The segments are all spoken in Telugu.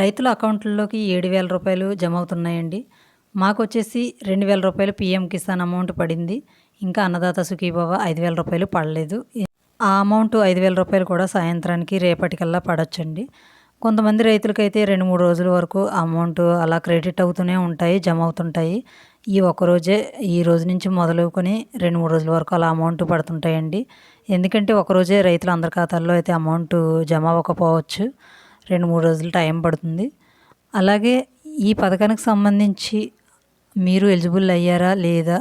రైతుల అకౌంట్లలోకి 7,000 రూపాయలు జమ అవుతున్నాయండి. మాకొచ్చేసి 2,000 రూపాయలు పీఎం కిసాన్ అమౌంట్ పడింది. ఇంకా అన్నదాత సుఖీభవ 5,000 రూపాయలు పడలేదు. ఆ అమౌంట్ 5,000 రూపాయలు కూడా సాయంత్రానికి రేపటికల్లా పడొచ్చండి. కొంతమంది రైతులకైతే 2-3 రోజుల వరకు అమౌంట్ అలా క్రెడిట్ అవుతూనే ఉంటాయి, జమ అవుతుంటాయి. ఈ ఒక్కరోజే ఈ రోజు నుంచి మొదలుకొని 2-3 రోజుల వరకు అలా అమౌంట్ పడుతుంటాయండి. ఎందుకంటే ఒకరోజే రైతులందరి ఖాతాల్లో అయితే అమౌంట్ జమ అవ్వకపోవచ్చు. 2-3 రోజులు టైం పడుతుంది. అలాగే ఈ పథకానికి సంబంధించి మీరు ఎలిజిబుల్ అయ్యారా లేదా,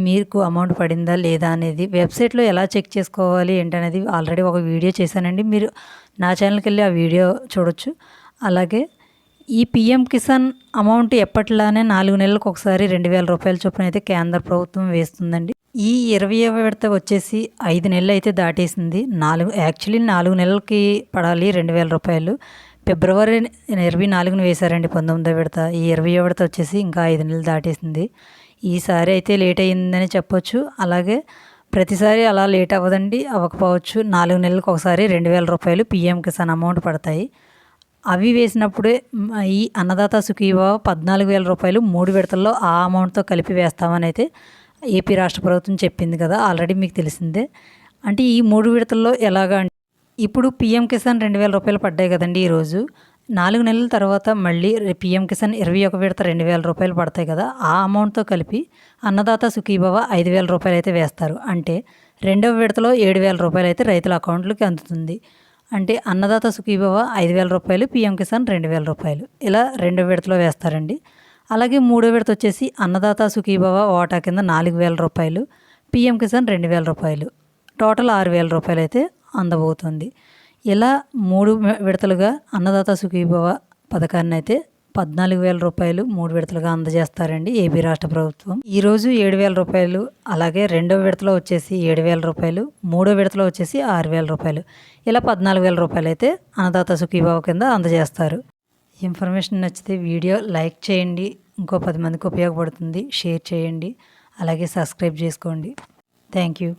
మీకు అమౌంట్ పడిందా లేదా అనేది వెబ్సైట్లో ఎలా చెక్ చేసుకోవాలి ఏంటనేది ఆల్రెడీ ఒక వీడియో చేశానండి. మీరు నా ఛానల్కి వెళ్ళి ఆ వీడియో చూడొచ్చు. అలాగే ఈ పీఎం కిసాన్ అమౌంట్ ఎప్పట్లానే 4 నెలలకు ఒకసారి 2,000 రూపాయల చొప్పున అయితే కేంద్ర ప్రభుత్వం వేస్తుందండి. ఈ 20వ విడత వచ్చేసి 5 నెలలు అయితే దాటేసింది. 4 నెలలకి పడాలి 2,000 రూపాయలు. ఫిబ్రవరి 24న వేశారండి 19వ విడత. ఈ 20వ విడత వచ్చేసి ఇంకా 5 నెలలు దాటేసింది. ఈసారి అయితే లేట్ అయ్యిందని చెప్పొచ్చు. అలాగే ప్రతిసారి అలా లేట్ అవ్వదండి, అవ్వకపోవచ్చు. 4 నెలలకు ఒకసారి 2,000 రూపాయలు పీఎం కిసాన్ అమౌంట్ పడతాయి. అవి వేసినప్పుడే ఈ అన్నదాత సుఖీభవ 14,000 రూపాయలు 3 విడతల్లో ఆ అమౌంట్తో కలిపి వేస్తామని అయితే ఏపీ రాష్ట్ర ప్రభుత్వం చెప్పింది కదా, ఆల్రెడీ మీకు తెలిసిందే. అంటే ఈ 3 విడతల్లో ఎలాగా అంటే, ఇప్పుడు పీఎం కిసాన్ 2,000 రూపాయలు పడ్డాయి కదండి ఈరోజు. 4 నెలల తర్వాత మళ్ళీ పీఎం కిసాన్ 21 విడత 2,000 రూపాయలు పడతాయి కదా, ఆ అమౌంట్తో కలిపి అన్నదాత సుఖీభవ 5,000 రూపాయలు అయితే వేస్తారు. అంటే 2వ విడతలో 7,000 రూపాయలు అయితే రైతుల అకౌంట్లోకి అందుతుంది. అంటే అన్నదాత సుఖీభవ 5,000 రూపాయలు, పీఎం కిసాన్ 2,000 రూపాయలు ఇలా 2వ విడతలో వేస్తారండి. అలాగే 3వ విడత వచ్చేసి అన్నదాత సుఖీభవ వాటా కింద 4,000 రూపాయలు, పీఎం కిసాన్ 2,000 రూపాయలు, టోటల్ 6,000 రూపాయలు అయితే అందబోతుంది. ఇలా 3 విడతలుగా అన్నదాత సుఖీభవ పథకాన్ని అయితే 14,000 రూపాయలు 3 విడతలుగా అందజేస్తారండి ఏపీ రాష్ట్ర ప్రభుత్వం. ఈరోజు 7,000 రూపాయలు, అలాగే 2వ విడతలో వచ్చేసి 7,000 రూపాయలు, 3వ విడతలో వచ్చేసి 6,000 రూపాయలు, ఇలా 14,000 రూపాయలు అయితే అన్నదాత సుఖీభవ కింద అందజేస్తారు. ఇన్ఫర్మేషన్ నచ్చితే వీడియో లైక్ చేయండి, ఇంకో 10 మందికి ఉపయోగపడుతుంది. షేర్ చేయండి, అలాగే సబ్స్క్రైబ్ చేసుకోండి. Thank you.